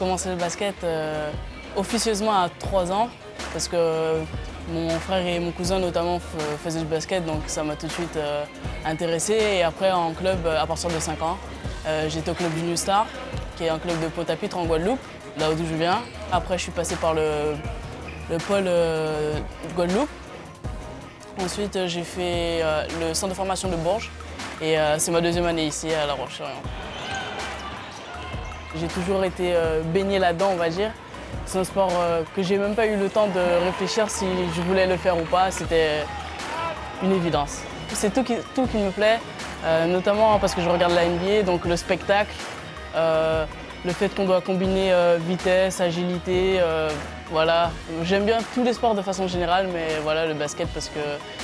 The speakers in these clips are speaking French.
commencé le basket officieusement à 3 ans parce que mon frère et mon cousin notamment faisaient du basket, donc ça m'a tout de suite intéressé. Et après en club à partir de 5 ans, j'étais au club du New Star, qui est un club de Pointe-à-Pitre en Guadeloupe, là d'où je viens. Après je suis passé par le pôle de Guadeloupe. Ensuite j'ai fait le centre de formation de Bourges et c'est ma 2e année ici à La Roche-sur-Yon. J'ai toujours été baigné là-dedans, on va dire. C'est un sport que j'ai même pas eu le temps de réfléchir si je voulais le faire ou pas, c'était une évidence. C'est tout qui me plaît, notamment parce que je regarde la NBA, donc le spectacle, le fait qu'on doit combiner vitesse, agilité, voilà. J'aime bien tous les sports de façon générale, mais voilà, le basket parce que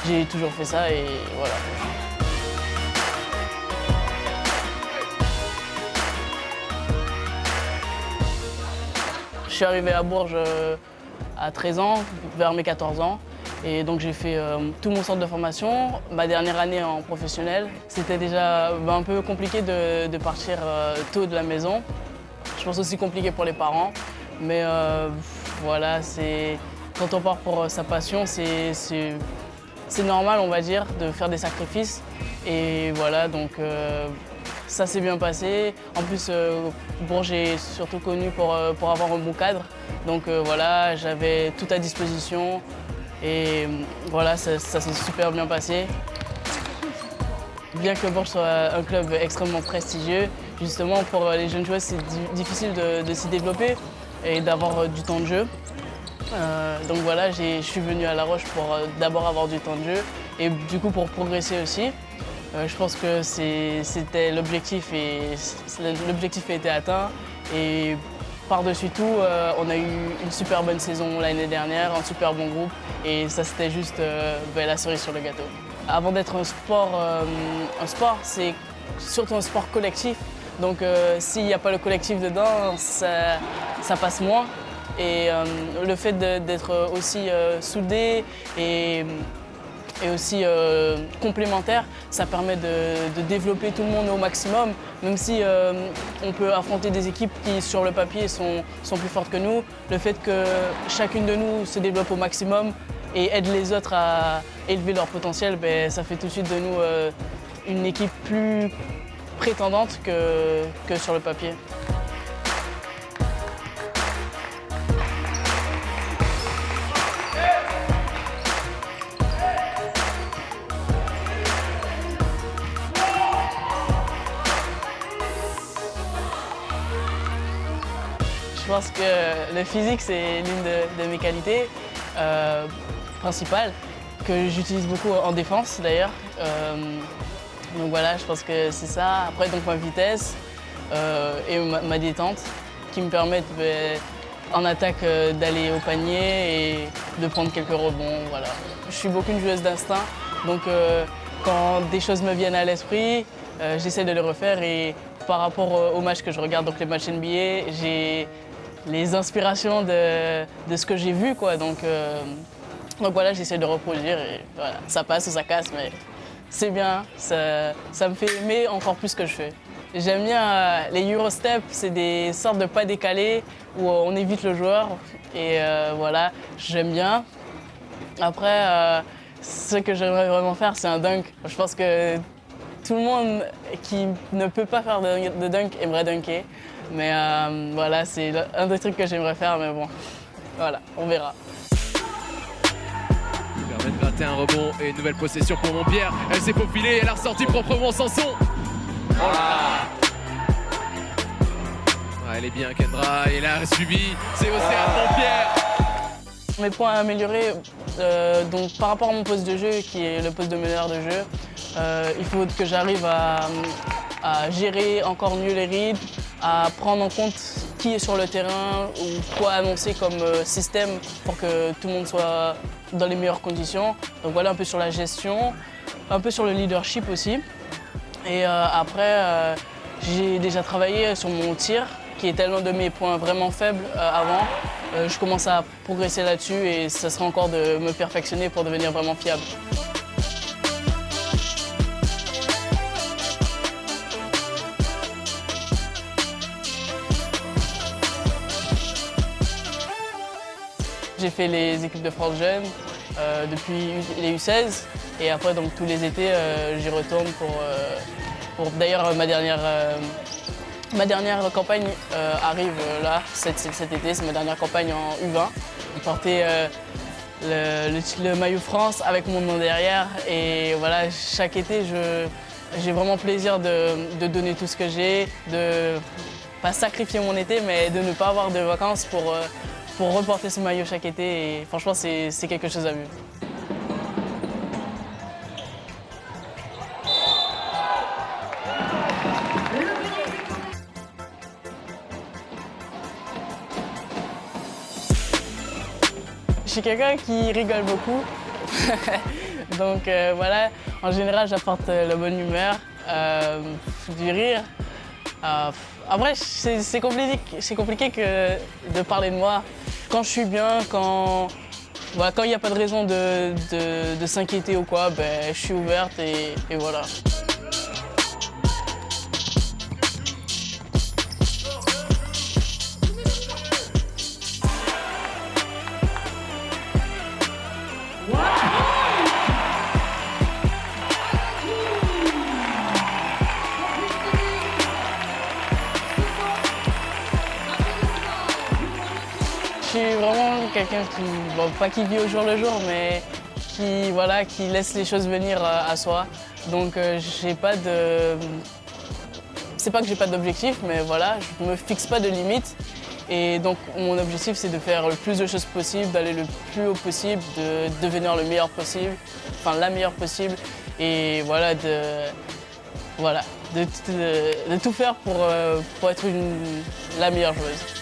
j'ai toujours fait ça et voilà. Je suis arrivé à Bourges à 13 ans, vers mes 14 ans. Et donc j'ai fait tout mon centre de formation. Ma dernière année en professionnel, c'était déjà un peu compliqué de partir tôt de la maison. Je pense aussi compliqué pour les parents. Mais voilà, quand on part pour sa passion, c'est normal, on va dire, de faire des sacrifices. Et voilà, donc ça s'est bien passé. En plus, Bourges est surtout connu pour avoir un bon cadre. Donc voilà, j'avais tout à disposition. Et voilà, ça s'est super bien passé. Bien que Bourges soit un club extrêmement prestigieux, justement pour les jeunes joueurs, c'est difficile de s'y développer et d'avoir du temps de jeu. Donc voilà, je suis venu à La Roche pour d'abord avoir du temps de jeu et du coup pour progresser aussi. Je pense que c'était l'objectif et l'objectif a été atteint. Et par-dessus tout, on a eu une super bonne saison l'année dernière, un super bon groupe et ça c'était juste la cerise sur le gâteau. Avant d'être un sport, c'est surtout un sport collectif. Donc s'il n'y a pas le collectif dedans, ça passe moins. Et le fait d'être aussi soudé et aussi complémentaire, ça permet de développer tout le monde au maximum, même si on peut affronter des équipes qui sur le papier sont plus fortes que nous. Le fait que chacune de nous se développe au maximum et aide les autres à élever leur potentiel, ça fait tout de suite de nous une équipe plus prétendante que sur le papier. Je pense que le physique, c'est l'une de mes qualités principales, que j'utilise beaucoup en défense d'ailleurs. Donc voilà, je pense que c'est ça. Après, donc ma vitesse et ma détente qui me permettent en attaque d'aller au panier et de prendre quelques rebonds. Voilà. Je suis beaucoup une joueuse d'instinct, donc quand des choses me viennent à l'esprit, j'essaie de les refaire et par rapport aux matchs que je regarde, donc les matchs NBA, j'ai les inspirations de ce que j'ai vu, quoi. Donc voilà, j'essaie de reproduire et voilà, ça passe ou ça casse, mais c'est bien, ça me fait aimer encore plus ce que je fais. J'aime bien les Eurostep, c'est des sortes de pas décalés où on évite le joueur et voilà, j'aime bien. Après, ce que j'aimerais vraiment faire, c'est un dunk. Je pense que tout le monde qui ne peut pas faire de dunk aimerait dunker. Mais voilà, c'est un des trucs que j'aimerais faire, mais bon, voilà, on verra. Il permet de gratter un rebond et une nouvelle possession pour Montpierre. Elle s'est faufilée, elle a ressorti proprement Sanson. Oh là. Elle est bien Kendra, et elle a suivi, c'est Océane Montpierre. Mes points à améliorer, donc par rapport à mon poste de jeu, qui est le poste de meneur de jeu, il faut que j'arrive à gérer encore mieux les rythmes, à prendre en compte qui est sur le terrain ou quoi annoncer comme système pour que tout le monde soit dans les meilleures conditions. Donc voilà, un peu sur la gestion, un peu sur le leadership aussi. Et après, j'ai déjà travaillé sur mon tir, qui est l'un de mes points vraiment faibles avant. Je commence à progresser là-dessus et ça sera encore de me perfectionner pour devenir vraiment fiable. J'ai fait les équipes de France jeunes depuis les U16 et après donc tous les étés j'y retourne pour d'ailleurs ma dernière campagne arrive là cet été, c'est ma dernière campagne en U20. Porter le maillot France avec mon nom derrière et voilà, chaque été j'ai vraiment plaisir de donner tout ce que j'ai, de pas sacrifier mon été mais de ne pas avoir de vacances pour reporter ce maillot chaque été et franchement c'est quelque chose à vivre. Je suis quelqu'un qui rigole beaucoup, donc voilà, en général j'apporte la bonne humeur, du rire. Après c'est compliqué de parler de moi. Quand je suis bien, quand il n'y a pas de raison de s'inquiéter ou quoi, ben, je suis ouverte et voilà. Je suis vraiment quelqu'un qui, bon, pas qui vit au jour le jour, mais qui laisse les choses venir à soi. Donc j'ai pas de... C'est pas que j'ai pas d'objectif, mais voilà, je me fixe pas de limites. Et donc mon objectif c'est de faire le plus de choses possible, d'aller le plus haut possible, de devenir le meilleur possible, enfin la meilleure possible. Et voilà, de tout faire pour être la meilleure joueuse.